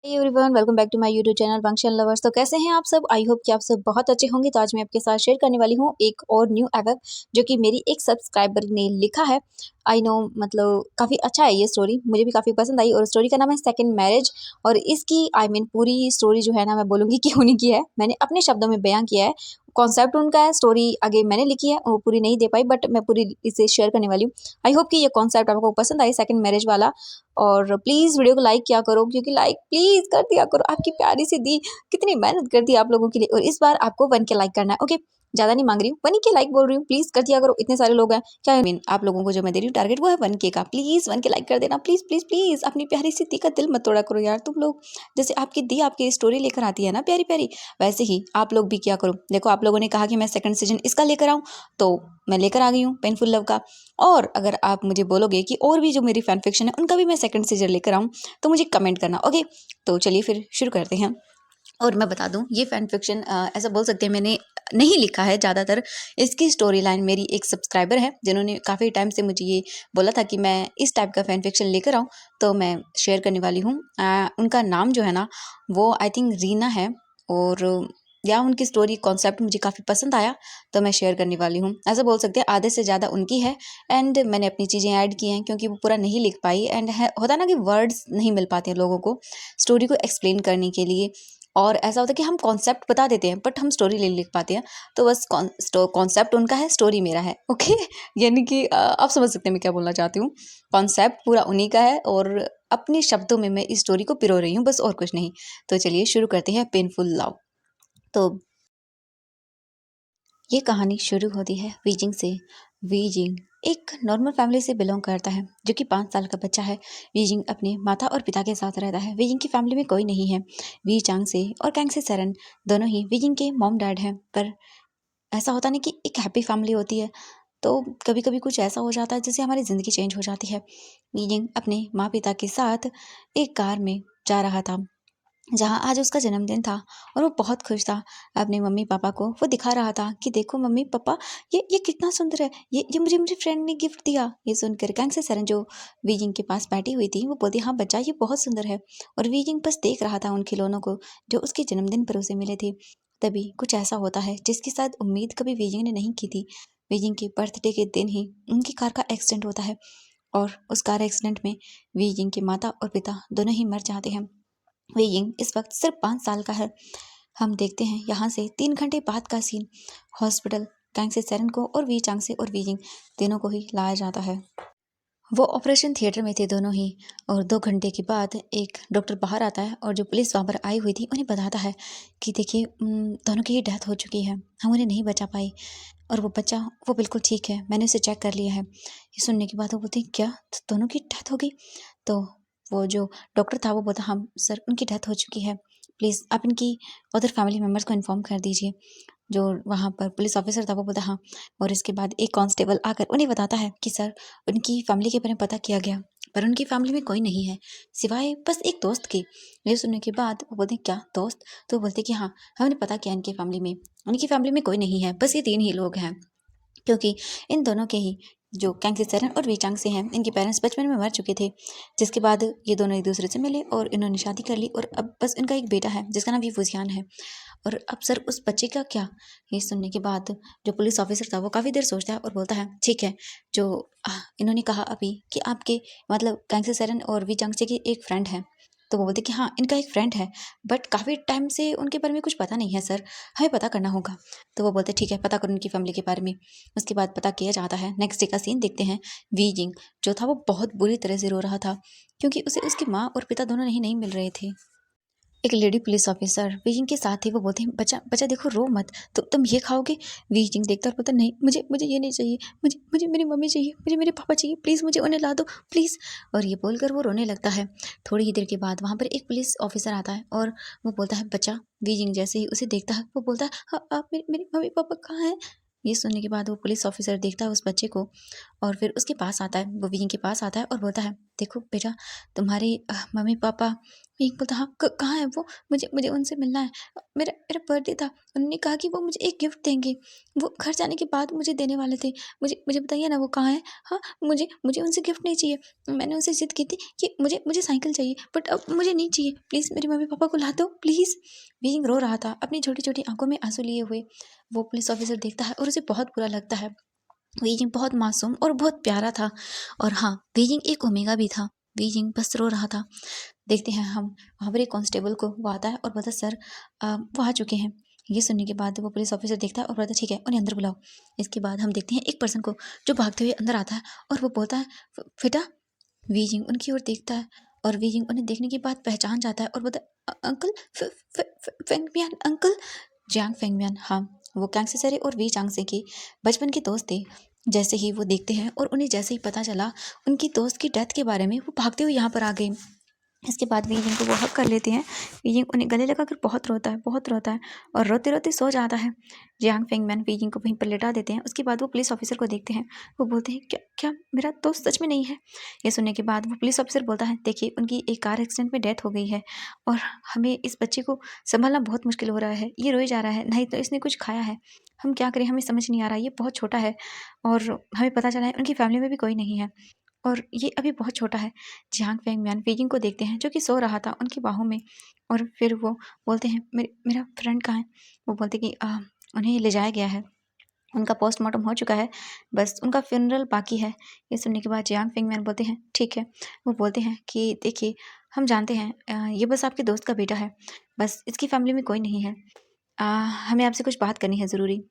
Everyone, welcome back to my YouTube channel function lovers. तो कैसे हैं आप सब? आई होप कि आप सब बहुत अच्छे होंगे। तो आज मैं आपके साथ शेयर करने वाली हूँ एक और न्यू एवर जो कि मेरी एक सब्सक्राइबर ने लिखा है। आई नो, मतलब काफ़ी अच्छा है ये स्टोरी, मुझे भी काफ़ी पसंद आई। और स्टोरी का नाम है सेकंड मैरिज। और इसकी पूरी स्टोरी जो है ना, मैं बोलूँगी कि उन्हीं की है। मैंने अपने शब्दों में बयां किया है, कॉन्सेप्ट उनका है, स्टोरी आगे मैंने लिखी है, वो पूरी नहीं दे पाई बट मैं पूरी इसे शेयर करने वाली हूँ। आई होप कि ये कॉन्सेप्ट आपको पसंद आए, सेकंड मैरिज वाला। और प्लीज़ वीडियो को लाइक किया करो, क्योंकि लाइक प्लीज़ कर दिया करो। आपकी प्यारी सी दी कितनी मेहनत करती है आप लोगों के लिए। और इस बार आपको 1 के लाइक करना है, ओके? ज़्यादा नहीं मांग रही हूँ, 1 के लाइक बोल रही हूँ, प्लीज़ कर दिया करो। इतने सारे लोग हैं, क्या आप लोगों को जो मैं दे रही हूँ टारगेट, वो है 1 के का। प्लीज़ 1 के लाइक कर देना, प्लीज़ प्लीज़ प्लीज़। अपनी प्यारी सी दी का दिल मत तोड़ा करो यार तुम लोग। जैसे आपकी दी आपकी स्टोरी लेकर आती है ना प्यारी प्यारी, वैसे ही आप लोग भी किया करो। देखो, आप लोगों ने कहा कि मैं सेकंड सीजन इसका लेकर आऊँ, तो मैं लेकर आ गई हूँ, पेनफुल लव का। और अगर आप मुझे बोलोगे कि और भी जो मेरी फैन फिक्शन है उनका भी मैं सेकंड सीजन लेकर आऊँ, तो मुझे कमेंट करना, ओके? तो चलिए फिर शुरू करते हैं। और मैं बता दूं, ये फैन फिक्शन ऐसा बोल सकते हैं मैंने नहीं लिखा है ज़्यादातर। इसकी स्टोरी लाइन मेरी एक सब्सक्राइबर है जिन्होंने काफ़ी टाइम से मुझे ये बोला था कि मैं इस टाइप का फैन फिक्शन लेकर आऊँ, तो मैं शेयर करने वाली हूँ। उनका नाम जो है ना, वो आई थिंक रीना है। और या उनकी स्टोरी कॉन्सेप्ट मुझे काफ़ी पसंद आया, तो मैं शेयर करने वाली हूँ। ऐसा बोल सकते हैं आधे से ज़्यादा उनकी है, एंड मैंने अपनी चीज़ें ऐड की हैं क्योंकि वो पूरा नहीं लिख पाई। एंड है होता ना कि वर्ड्स नहीं मिल पाते हैं लोगों को स्टोरी को एक्सप्लेन करने के लिए। और ऐसा होता है कि हम कॉन्सेप्ट बता देते हैं बट हम स्टोरी नहीं लिख पाते हैं। तो बस कॉन्सेप्ट उनका है, स्टोरी मेरा है, ओके? यानी कि आप समझ सकते हैं मैं क्या बोलना चाहती हूँ। कॉन्सेप्ट पूरा उन्हीं का है और अपने शब्दों में मैं इस स्टोरी को पिरो रही हूँ, बस और कुछ नहीं। तो चलिए शुरू करते हैं पेनफुल लव। तो ये कहानी शुरू होती है वीजिंग से। वीजिंग एक नॉर्मल फैमिली से बिलोंग करता है, जो कि 5 साल का बच्चा है। वीजिंग अपने माता और पिता के साथ रहता है। वीजिंग की फैमिली में कोई नहीं है। वी चांग से और कैंग से सरन दोनों ही वीजिंग के मॉम डैड हैं। पर ऐसा होता नहीं कि एक हैप्पी फैमिली होती है, तो कभी कभी कुछ ऐसा हो जाता है जिससे हमारी ज़िंदगी चेंज हो जाती है। वीजिंग अपने माँ पिता के साथ एक कार में जा रहा था जहाँ आज उसका जन्मदिन था, और वो बहुत खुश था। अपने मम्मी पापा को वो दिखा रहा था कि देखो मम्मी पापा, ये कितना सुंदर है, ये मुझे मेरे फ्रेंड ने गिफ्ट दिया। ये सुनकर कैंग से सरन जो वीजिंग के पास बैठी हुई थी, वो बोलती, हाँ बच्चा, ये बहुत सुंदर है। और वीजिंग बस देख रहा था उन खिलौनों को जो उसके जन्मदिन पर उसे मिले थे। तभी कुछ ऐसा होता है जिसकी शायद उम्मीद कभी वीजिंग ने नहीं की थी। वीजिंग के बर्थडे के दिन ही उनकी कार का एक्सीडेंट होता है, और उस कार एक्सीडेंट में वीजिंग के माता और पिता दोनों ही मर जाते हैं। वे यिंग इस वक्त सिर्फ 5 साल का है। हम देखते हैं यहाँ से 3 घंटे बाद का सीन। हॉस्पिटल कैंग से सेरन को और वी चांग से और वी यिंग तीनों को ही लाया जाता है। वो ऑपरेशन थिएटर में थे दोनों ही। और 2 घंटे के बाद एक डॉक्टर बाहर आता है, और जो पुलिस वहाँ पर आई हुई थी उन्हें बताता है कि देखिए, दोनों की डेथ हो चुकी है, हम उन्हें नहीं बचा पाई। और वो बच्चा, वो बिल्कुल ठीक है, मैंने उसे चेक कर लिया है। ये सुनने के बाद वो बोलते हैं, क्या तो दोनों की डेथ हो गई? तो वो जो डॉक्टर था वो बोलता, हाँ सर, उनकी डेथ हो चुकी है, प्लीज़ आप इनकी अदर फैमिली मेम्बर्स को इन्फॉर्म कर दीजिए। जो वहाँ पर पुलिस ऑफिसर था वो बोलता, हाँ। और इसके बाद एक कांस्टेबल आकर उन्हें बताता है कि सर, उनकी फैमिली के बारे में पता किया गया, पर उनकी फैमिली में कोई नहीं है सिवाय बस एक दोस्त के। ये सुनने के बाद वो बोलते, क्या दोस्त? तो वो बोलते कि हाँ, हमने पता किया, उनकी फैमिली में कोई नहीं है, बस ये 3 ही लोग हैं। क्योंकि इन दोनों के ही, जो कैंग से सरन और वी चांग से हैं, इनके पेरेंट्स बचपन में मर चुके थे। जिसके बाद ये दोनों एक दूसरे से मिले और इन्होंने शादी कर ली, और अब बस इनका एक बेटा है जिसका नाम फुजियान है। और अब सर, उस बच्चे का क्या? ये सुनने के बाद जो पुलिस ऑफिसर था वो काफ़ी देर सोचता है और बोलता है, ठीक है, जो इन्होंने कहा अभी कि आपके मतलब कैंग से सरन और वी चांग से की एक फ्रेंड है, तो वो बोलते कि हाँ, इनका एक फ्रेंड है, बट काफ़ी टाइम से उनके बारे में कुछ पता नहीं है सर, हमें पता करना होगा। तो वो बोलते, ठीक है, पता करो उनकी फैमिली के बारे में। उसके बाद पता किया जाता है। नेक्स्ट डे का सीन देखते हैं। वी जिंग जो था वो बहुत बुरी तरह से रो रहा था, क्योंकि उसे उसकी माँ और पिता दोनों नहीं मिल रहे थे। एक लेडी पुलिस ऑफिसर वीजिंग के साथ ही वो बोलते हैं, बच्चा बच्चा देखो, रो मत, तो तुम ये खाओगे? वीजिंग देखता और बोलता, नहीं, मुझे मुझे ये नहीं चाहिए, मुझे मुझे मेरी मम्मी चाहिए, मुझे मेरे पापा चाहिए, प्लीज़ मुझे उन्हें ला दो, प्लीज़। और ये बोलकर वो रोने लगता है। थोड़ी ही देर के बाद वहाँ पर एक पुलिस ऑफिसर आता है और वो बोलता है, बच्चा। वीजिंग जैसे ही उसे देखता है वो बोलता है, हाँ, आप मेरे मम्मी पापा कहाँ हैं? ये सुनने के बाद वो पुलिस ऑफिसर देखता है उस बच्चे को, और फिर उसके पास आता है, वो वीजिंग के पास आता है और बोलता है, देखो बेटा, तुम्हारे मम्मी पापा। वीइंग बोलता, हाँ कहाँ है वो? मुझे मुझे उनसे मिलना है। मेरा मेरा बर्थडे था, उन्होंने कहा कि वो मुझे एक गिफ्ट देंगे, वो घर जाने के बाद मुझे देने वाले थे। मुझे मुझे बताइए ना वो कहाँ है? हाँ, मुझे मुझे उनसे गिफ्ट नहीं चाहिए। मैंने उनसे ज़िद की थी कि मुझे मुझे साइकिल चाहिए, बट अब मुझे नहीं चाहिए। प्लीज़ मेरे मम्मी पापा को ला दो प्लीज़। वीइंग रो रहा था, अपनी छोटी-छोटी आँखों में आँसू लिए हुए। वो पुलिस ऑफ़िसर देखता है और उसे बहुत बुरा लगता है। बीजिंग बहुत मासूम और बहुत प्यारा था। और हाँ, बीजिंग एक ओमेगा भी था। बीजिंग बस रो रहा था। देखते हैं हम, वहाँ पर एक कांस्टेबल को वो आता है और बोलता है, सर वो आ चुके हैं। ये सुनने के बाद वो पुलिस ऑफिसर देखता है और बोलता है, ठीक है उन्हें अंदर बुलाओ। इसके बाद हम देखते हैं एक पर्सन को जो भागते हुए अंदर आता है और वो बोलता है, बेटा। वीजिंग उनकी ओर देखता है और वीजिंग उन्हें देखने के बाद पहचान जाता है और बोलता है, uncle Fengmian uncle. Jiang Fengmian, हाँ, वो कैंगसेसरे और वी चांगसे के बचपन के दोस्त थे। जैसे ही वो देखते हैं और उन्हें जैसे ही पता चला उनकी दोस्त की डेथ के बारे में, वो भागते हुए यहाँ पर आ गए। इसके बाद वीजिंग को वो हक कर लेते हैं। वीजिंग उन्हें गले लगाकर बहुत रोता है, बहुत रोता है और रोते रोते सो जाता है। जियांग फेंगमैन वीजिंग को वहीं पर लेटा देते हैं। उसके बाद वो पुलिस ऑफिसर को देखते हैं। वो बोलते हैं, क्या क्या मेरा दोस्त सच में नहीं है? ये सुनने के बाद वो पुलिस ऑफिसर बोलता है, देखिए उनकी एक कार एक्सीडेंट में डेथ हो गई है और हमें इस बच्चे को संभालना बहुत मुश्किल हो रहा है। ये रोए जा रहा है, नहीं तो इसने कुछ खाया है। हम क्या करें, हमें समझ नहीं आ रहा। ये बहुत छोटा है और हमें पता चला है उनकी फैमिली में भी कोई नहीं है और ये अभी बहुत छोटा है। जियांग फेंगमियान बीजिंग को देखते हैं जो कि सो रहा था उनकी बाहों में। और फिर वो बोलते हैं, मेरा फ्रेंड कहाँ है? वो बोलते कि उन्हें ले जाया गया है, उनका पोस्टमार्टम हो चुका है, बस उनका फ्यूनरल बाकी है। ये सुनने के बाद जियांग फेंगमियान बोलते हैं, ठीक है। वो बोलते हैं कि देखिए, हम जानते हैं ये बस आपके दोस्त का बेटा है, बस इसकी फैमिली में कोई नहीं है। हमें आपसे कुछ बात करनी है ज़रूरी,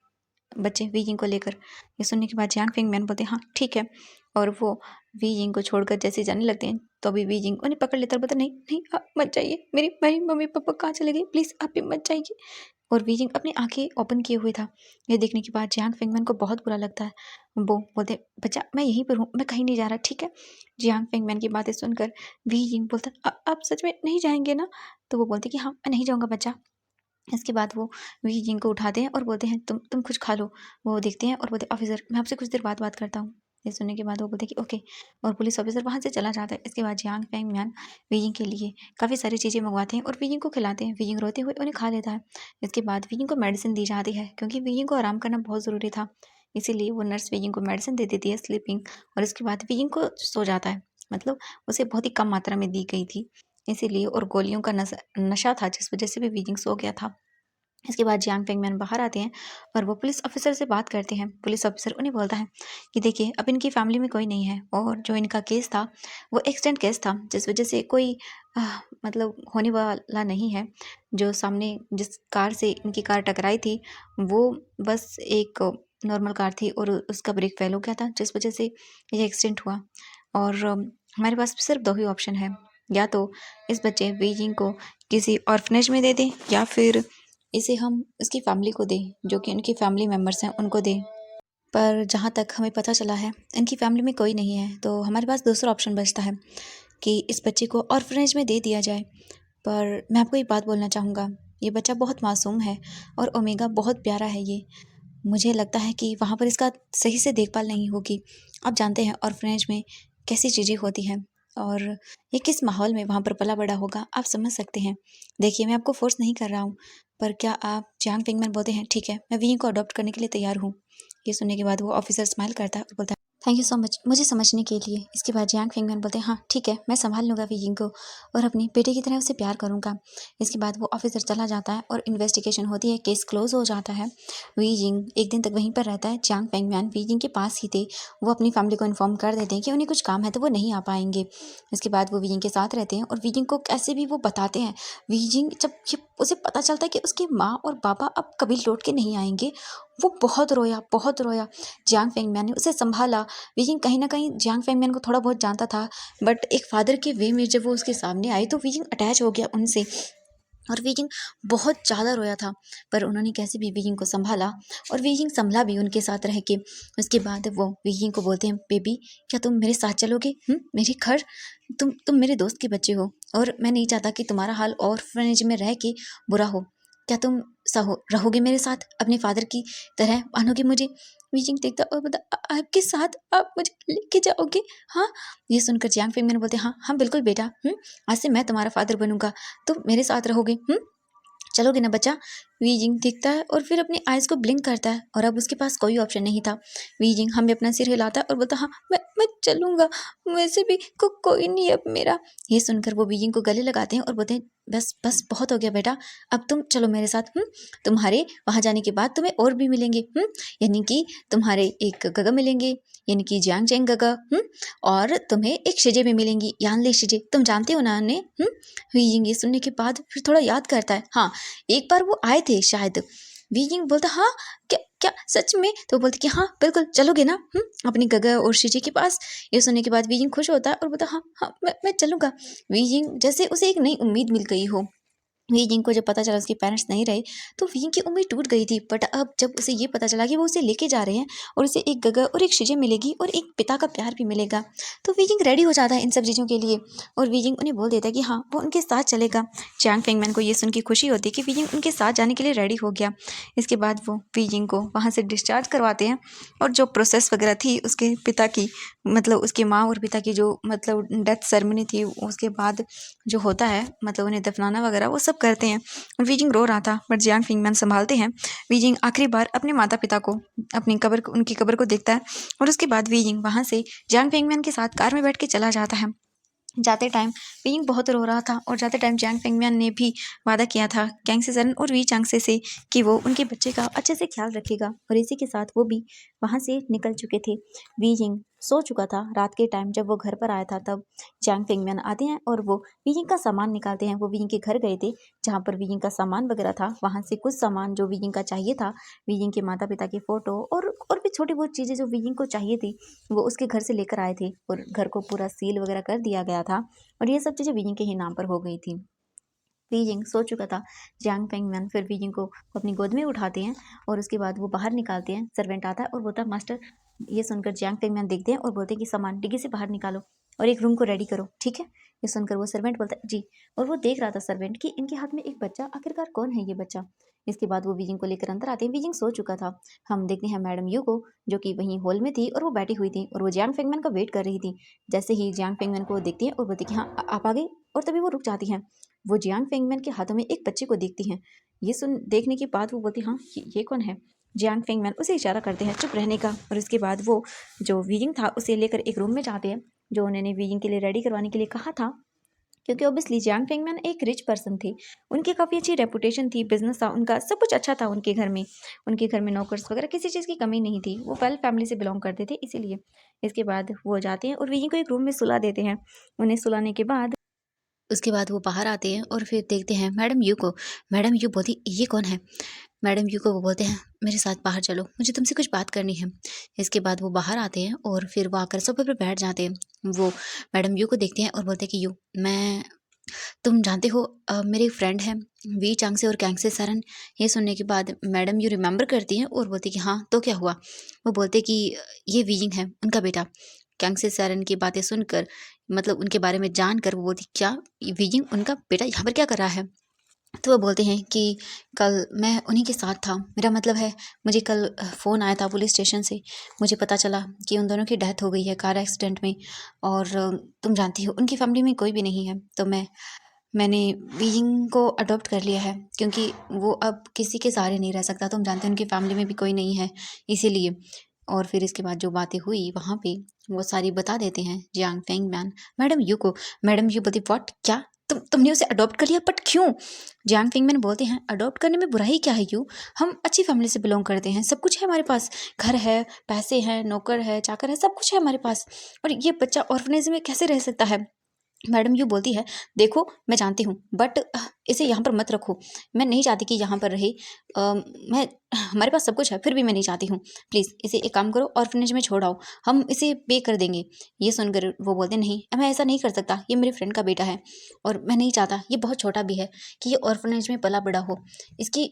बच्चे वीजिंग को लेकर। ये सुनने के बाद जियांग फेंगमियान बोलते हैं, हाँ ठीक है। और वो वीजिंग को छोड़कर जैसे जाने लगते हैं तो अभी वीजिंग उन्हें पकड़ लेता है, बोलता, नहीं नहीं आप मत जाइए, मेरी मेरी मम्मी पापा कहाँ चले गए, प्लीज़ आप भी मत जाइए। और वीजिंग अपनी आंखें ओपन किए हुए था। ये देखने के बाद जियांग फेंगमियान को बहुत बुरा लगता है। वो बोलते, बच्चा मैं यहीं पर हूँ, मैं कहीं नहीं जा रहा, ठीक है? जियांग फेंगमियान की बातें सुनकर वीजिंग बोलता, आप सच में नहीं जाएंगे ना? तो वो बोलते कि हाँ मैं नहीं जाऊँगा बच्चा। इसके बाद वो वी जिंग को उठाते हैं और बोलते हैं, तुम कुछ खा लो। वो देखते हैं और बोलते, ऑफिसर मैं आपसे कुछ देर बाद बात करता हूँ। ये सुनने के बाद वो बोलते हैं कि ओके। और पुलिस ऑफिसर वहाँ से चला जाता है। इसके बाद जियांग फेंगमियान वीजिंग के लिए काफ़ी सारी चीज़ें मंगवाते हैं और वीजिंग को खिलाते हैं। वीजिंग रोते हुए उन्हें खा लेता है। इसके बाद वीजिंग को मेडिसिन दी जाती है क्योंकि वीजिंग को आराम करना बहुत ज़रूरी था। इसीलिए वो नर्स वीजिंग को मेडिसिन दे देती है स्लीपिंग। और इसके बाद वीजिंग को सो जाता है, मतलब उसे बहुत ही कम मात्रा में दी गई थी इसीलिए, और गोलियों का नशा था जिस वजह से भी वीजिंग सो गया था। इसके बाद जियांग फेंगमियान बाहर आते हैं और वो पुलिस ऑफिसर से बात करते हैं। पुलिस ऑफिसर उन्हें बोलता है कि देखिए अब इनकी फैमिली में कोई नहीं है और जो इनका केस था वो एक्सीडेंट केस था, जिस वजह से कोई मतलब होने वाला नहीं है। जो सामने जिस कार से इनकी कार टकराई थी वो बस एक नॉर्मल कार थी और उसका ब्रेक फेल हो गया था, जिस वजह से ये एक्सीडेंट हुआ। और हमारे पास सिर्फ दो ही ऑप्शन है, या तो इस बच्चे बीजिंग को किसी ऑर्फनेज में दे दें या फिर इसे हम इसकी फैमिली को दें, जो कि इनकी फैमिली मेम्बर्स हैं उनको दें। पर जहाँ तक हमें पता चला है इनकी फैमिली में कोई नहीं है, तो हमारे पास दूसरा ऑप्शन बचता है कि इस बच्चे को ऑर्फनेज में दे दिया जाए। पर मैं आपको एक बात बोलना चाहूँगा, ये बच्चा बहुत मासूम है और ओमेगा बहुत प्यारा है। ये मुझे लगता है कि वहाँ पर इसका सही से देखभाल नहीं होगी। आप जानते हैं ऑर्फनेज में कैसी चीज़ें होती हैं और ये किस माहौल में वहाँ पर पला बड़ा होगा, आप समझ सकते हैं। देखिए मैं आपको फोर्स नहीं कर रहा हूँ, पर क्या आप जियांग फेंगमैन बोलते हैं, ठीक है मैं विंग को अडॉप्ट करने के लिए तैयार हूँ। ये सुनने के बाद वो ऑफिसर स्माइल करता है और बोलता है, थैंक यू सो मच मुझे समझने के लिए। इसके बाद जियांग फेंगमैन बोलते हैं, हाँ ठीक है मैं संभाल लूँगा विंग को और अपनी बेटे की तरह उसे प्यार करूँगा। इसके बाद वो ऑफिसर चला जाता है और इन्वेस्टिगेशन होती है, केस क्लोज हो जाता है। वी जिंग एक दिन तक वहीं पर रहता है। जियांग फेंगमैन वी जिंग के पास ही थे। वो अपनी फैमिली को इन्फॉर्म कर देते हैं कि उन्हें कुछ काम है तो वो नहीं आ पाएंगे। इसके बाद वो वी जिंग के साथ रहते हैं और वी जिंग को कैसे भी वो बताते हैं। वी जिंग जब ये उसे पता चलता है कि उसकी माँ और पापा अब कभी लौट के नहीं आएंगे, वो बहुत रोया, बहुत रोया। जियांग फेंगमैन ने उसे संभाला। वी जिंग कहीं ना कहीं जियांग फेंगमैन को थोड़ा बहुत जानता था, बट एक फादर के वे में जब वो उसके सामने आई तो वी जिंग अटैच हो गया उनसे और वी जिंग बहुत ज़्यादा रोया था। पर उन्होंने कैसे भी वी जिंग को संभाला और वी जिंग संभला भी उनके साथ रह के। उसके बाद वो वी जिंग को बोलते हैं, बेबी क्या तुम मेरे साथ चलोगे मेरे घर? तुम मेरे दोस्त के बच्चे हो और मैं नहीं चाहता कि तुम्हारा हाल ऑर्फनेज में रह के बुरा हो। क्या तुम रहोगे मेरे साथ अपने फादर की तरह, मानोगे मुझे? वीजिंग देखता और बोलता, आपके साथ आप मुझे लेके जाओगे? हाँ।" ये सुनकर जियांग फेंगमिन बोलते, "हाँ हाँ बिल्कुल बेटा, आज से मैं तुम्हारा फादर बनूंगा, तुम मेरे साथ रहोगे, चलोगे ना बच्चा?" वीजिंग दिखता है और फिर अपनी आइज को ब्लिंक करता है, और अब उसके पास कोई ऑप्शन नहीं था। वीजिंग हमें अपना सिर हिलाता है और बोलता, हाँ मैं चलूंगा, वैसे भी कोई नहीं अब मेरा। ये सुनकर वो वीजिंग को गले लगाते हैं और बोलते हैं, बस बस बहुत हो गया बेटा, अब तुम चलो मेरे साथ। तुम्हारे वहां जाने के बाद तुम्हें और भी मिलेंगे, यानी कि तुम्हारे एक गगा मिलेंगे, यानी कि जियांग चेंग गगा, और तुम्हें एक शिजे भी मिलेंगी, यानले शिजे, तुम जानते हो ना उन्हें? वीजिंग ये सुनने के बाद फिर थोड़ा याद करता है, हाँ एक बार वो आए थे शायद। वीजिंग बोलता, हाँ क्या क्या सच में? तो वो बोलते कि हाँ बिल्कुल, चलोगे ना अपनी गगा और शिजी के पास? ये सुनने के बाद वीजिंग खुश होता है और बोलता, हाँ हाँ मैं चलूंगा। वीजिंग जैसे उसे एक नई उम्मीद मिल गई हो। वीजिंग को जब पता चला उसके पेरेंट्स नहीं रहे, तो वीजिंग की उम्मीद टूट गई थी, बट अब जब उसे ये पता चला कि वो उसे लेके जा रहे हैं और उसे एक गगा और एक शिजे मिलेगी और एक पिता का प्यार भी मिलेगा, तो वीजिंग रेडी हो जाता है इन सब चीज़ों के लिए, और वीजिंग उन्हें बोल देता है कि हाँ वो उनके साथ चलेगा। जियांग फेंगमैन को ये सुन के खुशी होती है कि वीजिंग उनके साथ जाने के लिए रेडी हो गया। इसके बाद वो वीजिंग को वहाँ से डिस्चार्ज करवाते हैं, और जो प्रोसेस वगैरह थी उसके पिता की, मतलब उसके माँ और पिता की जो मतलब डेथ सेरेमनी थी, उसके बाद जो होता है मतलब उन्हें दफनाना वगैरह, वो सब करते हैं। और वीजिंग रो रहा था, बट जियांग फिंगमैन संभालते हैं। वीजिंग आखिरी बार अपने माता पिता को, अपनी कब्र को, उनकी कब्र को देखता है, और उसके बाद वीजिंग वहाँ से जियांग फिंगमैन के साथ कार में बैठ के चला जाता है। जाते टाइम वीइंग बहुत रो रहा था, और जाते टाइम जियांग फेंगमियन ने भी वादा किया था कैंग सेजन और वी चांगसे से कि वो उनके बच्चे का अच्छे से ख्याल रखेगा, और इसी के साथ वो भी वहाँ से निकल चुके थे। वीइंग सो चुका था रात के टाइम, जब वो घर पर आया था तब जियांग फेंगमियन आते हैं और वो वीइंग का सामान निकालते हैं। वो वीइंग के घर गए थे जहाँ पर वीइंग का सामान वगैरह था, वहाँ से कुछ सामान जो वीइंग का चाहिए था, वीइंग के माता पिता की फ़ोटो और भी छोटी बहुत चीज़ें जो वीइंग को चाहिए थी, वो उसके घर से लेकर आए थे, और घर को पूरा सील वगैरह कर दिया गया था, और ये सब चीज़ें वीजिंग के ही नाम पर हो गई थी। वीजिंग सो चुका था। जियांग फेंगमैन फिर वीजिंग को अपनी गोद में उठाते हैं, और उसके बाद वो बाहर निकालते हैं। सर्वेंट आता है और बोलता है, मास्टर। ये सुनकर जियांग फेंगमैन देखते हैं और बोलते हैं कि सामान डिग्गी से बाहर निकालो और एक रूम को रेडी करो, ठीक है? ये सुनकर वो सर्वेंट बोलता है, जी। और वो देख रहा था सर्वेंट कि इनके हाथ में एक बच्चा, आखिरकार कौन है ये बच्चा? इसके बाद वो वीजिंग को लेकर अंदर आते हैं। वीजिंग सो चुका था। हम देखते हैं मैडम यू को, जो कि वहीं हॉल में थी और वो बैठी हुई थी, और वो जियांग फेंगमैन का वेट कर रही थी। जैसे ही जियांग फेंगमैन को वो देखती है और बोलती है कि हाँ आप आ गए, और तभी वो रुक जाती हैं। वो जियांग फेंगमैन के हाथों में एक बच्चे को देखती हैं। ये सुन देखने के बाद वो बोलती, हाँ ये कौन है? जियांग फेंगमैन उसे इशारा करते हैं चुप रहने का, और इसके बाद वो जो वीजिंग था उसे लेकर एक रूम में जाते हैं, जो उन्होंने वीजिंग के लिए रेडी करवाने के लिए कहा था, क्योंकि ऑब्वियसली जियांग फेंगमैन एक रिच पर्सन थे। उनकी काफ़ी अच्छी रेपुटेशन थी, बिजनेस था उनका, सब कुछ अच्छा था उनके घर में। उनके घर में नौकर्स वगैरह किसी चीज़ की कमी नहीं थी, वो वेल फैमिली से बिलोंग करते थे इसीलिए। इसके बाद वो जाते हैं और वीजिंग को एक रूम में सुला देते हैं। उन्हें सुलाने के बाद उसके बाद वो बाहर आते हैं और फिर देखते हैं मैडम यू को। मैडम यू बोलती, ये कौन है? मैडम यू को वो बोलते हैं, मेरे साथ बाहर चलो, मुझे तुमसे कुछ बात करनी है। इसके बाद वो बाहर आते हैं और फिर वो आकर सोफे पर बैठ जाते हैं। वो मैडम यू को देखते हैं और बोलते हैं कि यू, मैं, तुम जानते हो मेरे एक फ्रेंड है वी चांगसे और कैंगसे सरन। ये सुनने के बाद मैडम यू रिमेंबर करती हैं और बोलती कि हाँ तो क्या हुआ? वो बोलते कि ये वीजिंग है उनका बेटा। कैंगसे सरन की बातें सुनकर, मतलब उनके बारे में जानकर, वो बोलती, क्या वीजिंग उनका बेटा यहाँ पर क्या कर रहा है? तो वो बोलते हैं कि कल मैं उन्हीं के साथ था, मेरा मतलब है मुझे कल फ़ोन आया था पुलिस स्टेशन से, मुझे पता चला कि उन दोनों की डेथ हो गई है कार एक्सीडेंट में, और तुम जानती हो उनकी फैमिली में कोई भी नहीं है, तो मैंने बीइंग को अडॉप्ट कर लिया है, क्योंकि वो अब किसी के सहारे नहीं रह सकता, तुम जानते हो उनकी फैमिली में भी कोई नहीं है, इसीलिए। और फिर इसके बाद जो बातें हुई वहाँ पे वो सारी बता देते हैं जियांग फेंगमैन मैडम यू को। मैडम यू बोलती, व्हाट, क्या तुमने उसे अडॉप्ट कर लिया, बट क्यों? जियांग फेंगमैन बोलते हैं, अडॉप्ट करने में बुराई क्या है यू? हम अच्छी फैमिली से बिलोंग करते हैं, सब कुछ है हमारे पास, घर है, पैसे हैं, नौकर है, चाकर है, सब कुछ है हमारे पास, और ये बच्चा ऑर्फनेज में कैसे रह सकता है? मैडम यू बोलती है, देखो मैं जानती हूँ, बट इसे यहाँ पर मत रखो, मैं नहीं चाहती कि यहाँ पर रहे। मैं, हमारे पास सब कुछ है फिर भी मैं नहीं चाहती हूँ, प्लीज़ इसे एक काम करो ऑर्फनेज में छोड़ आओ, हम इसे पे कर देंगे। ये सुनकर वो बोलते, नहीं मैं ऐसा नहीं कर सकता, ये मेरे फ्रेंड का बेटा है, और मैं नहीं चाहता, ये बहुत छोटा भी है कि ये ऑर्फनेज में पला बड़ा हो, इसकी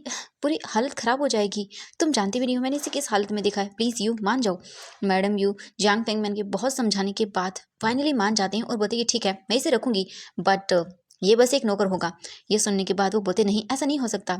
पूरी हालत ख़राब हो जाएगी, तुम जानती भी नहीं हो मैंने इसे किस हालत में देखा है, प्लीज़ यू मान जाओ। मैडम यू जियांग फेंगमैन के बहुत समझाने के बाद फाइनली मान जाते हैं और बोलते हैं कि ठीक है मैं इसे रखूंगी, बट ये बस एक नौकर होगा। ये सुनने के बाद वो बोलते, नहीं ऐसा नहीं हो सकता,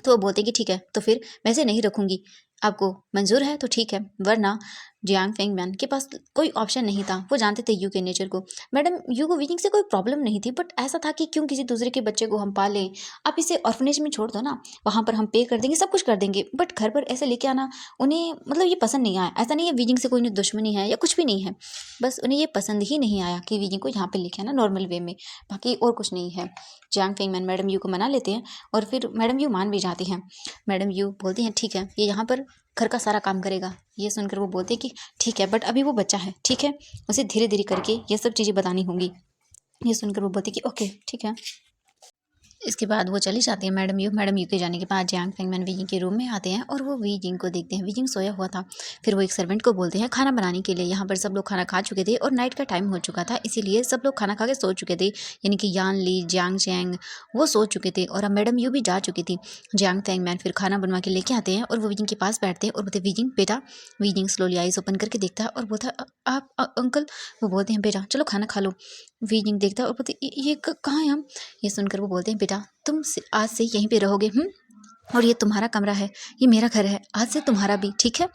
तो वो बोलते हैं कि ठीक है, तो फिर मैं इसे नहीं रखूँगी। आपको मंज़ूर है तो ठीक है, वरना जियांग फेंगमिन के पास कोई ऑप्शन नहीं था। वो जानते थे यू के नेचर को। मैडम यू को वीजिंग से कोई प्रॉब्लम नहीं थी, बट ऐसा था कि क्यों किसी दूसरे के बच्चे को हम पालें? आप इसे ऑर्फनेज में छोड़ दो ना, वहाँ पर हम पे कर देंगे, सब कुछ कर देंगे, बट घर पर ऐसे लेके आना उन्हें मतलब ये पसंद नहीं आया। ऐसा नहीं है वीजिंग से कोई उन्हें दुश्मनी है या कुछ भी नहीं है, बस उन्हें ये पसंद ही नहीं आया कि वीजिंग को यहाँ पे लेके आना नॉर्मल वे में, बाकी और कुछ नहीं है। जियांग फेंगमिन मैडम यू को मना लेते हैं और फिर मैडम यू मान भी जाती हैं। मैडम यू बोलती हैं ठीक है, ये यहाँ पर घर का सारा काम करेगा। ये सुनकर वो बोलते हैं कि ठीक है, बट अभी वो बच्चा है, ठीक है, उसे धीरे धीरे करके ये सब चीज़ें बतानी होंगी। ये सुनकर वो बोलते हैं कि ओके ठीक है। इसके बाद वो चली जाती है मैडम यू के जाने के बाद जियांग फेंगमिन वीजिंग के रूम में आते हैं और वो वीजिंग को देखते हैं। वीजिंग सोया हुआ था। फिर वो एक सर्वेंट को बोलते हैं खाना बनाने के लिए। यहाँ पर सब लोग खाना खा चुके थे और नाइट का टाइम हो चुका था, इसीलिए सब लोग खाना खा के सो चुके थे, यानी कि यान ली, जियांग चैंग वो सो चुके थे और अब मैडम यू भी जा चुकी थी। जियांग फेंगमिन फिर खाना बनवा के लेके आते हैं और वो वीजिंग के पास बैठते हैं और बोलते वीजिंग बेटा। वीजिंग स्लोली आइज ओपन करके देखता है और बोलता है आप अंकल। वो बोलते हैं बेटा चलो खाना खा लो। वीजिंग देखता है और बोलते ये कहाँ है हम? ये सुनकर वो बोलते हैं बेटा तुम आज से यहीं पे रहोगे, और ये तुम्हारा कमरा है, ये मेरा घर है, आज से तुम्हारा भी, ठीक है?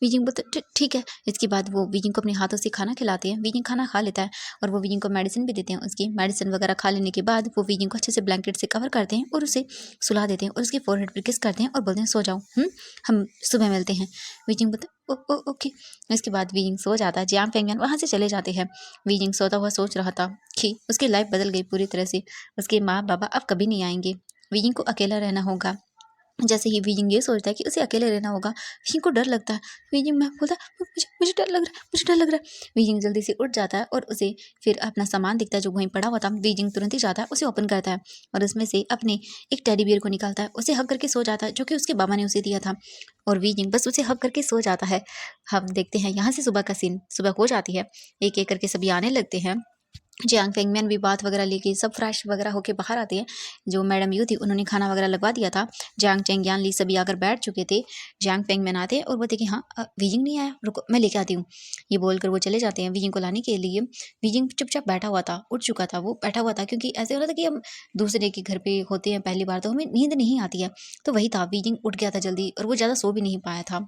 वीजिंग बोलते ठीक है। इसके बाद वो वीजिंग को अपने हाथों से खाना खिलाते हैं। वीजिंग खाना खा लेता है और वो वीजिंग को मेडिसिन भी देते हैं। उसकी मेडिसिन वगैरह खा लेने के बाद वो वीजिंग को अच्छे से ब्लैंकेट से कवर करते हैं और उसे सुला देते हैं और उसके फोरहेड पर किस करते हैं और बोलते हैं सो जाओ, हम सुबह मिलते हैं। वीजिंग बोलते ओके। इसके बाद वीजिंग सो जाता है। जियांग फेंगमिन वहाँ से चले जाते हैं। वीजिंग सोता हुआ सोच रहा था कि उसकी लाइफ बदल गई पूरी तरह से। उसके माँ बाबा अब कभी नहीं आएंगे, वीजिंग को अकेला रहना होगा। जैसे ही वीजिंग ये सोचता है कि उसे अकेले रहना होगा, वीजिंग को डर लगता है। वीजिंग मैं बोलता है मुझे डर लग रहा है, मुझे डर लग रहा है। वीजिंग जल्दी से उठ जाता है और उसे फिर अपना सामान दिखता है जो वहीं पड़ा हुआ था। वीजिंग तुरंत ही जाता है, उसे ओपन करता है और उसमें से अपने एक टेडी बियर को निकालता है। उसे हग करके सो जाता है, जो कि उसके बाबा ने उसे दिया था, और वीजिंग बस उसे हग करके सो जाता है। हम देखते हैं यहाँ से सुबह का सीन। सुबह हो जाती है, एक एक करके सभी आने लगते हैं। जियांग फेंगमिन भी बात वगैरह लेके सब फ्रेश वगैरह होके बाहर आते हैं। जो मैडम यू थी उन्होंने खाना वगैरह लगवा दिया था। जियांग चैंग यान ली सभी आकर बैठ चुके थे। जियांग फेंगमिन आते हैं और बोलते कि हाँ वीजिंग नहीं आया, रुको मैं लेके आती हूँ। ये बोलकर वो चले जाते हैं वीजिंग को लाने के लिए। वीजिंग चुपचाप बैठा हुआ था, उठ चुका था, वो बैठा हुआ था क्योंकि ऐसे हो रहा था कि हम दूसरे के घर पे होते हैं पहली बार तो हमें नींद नहीं आती है, तो वही था। वीजिंग उठ गया था जल्दी और वो ज़्यादा सो भी नहीं पाया था।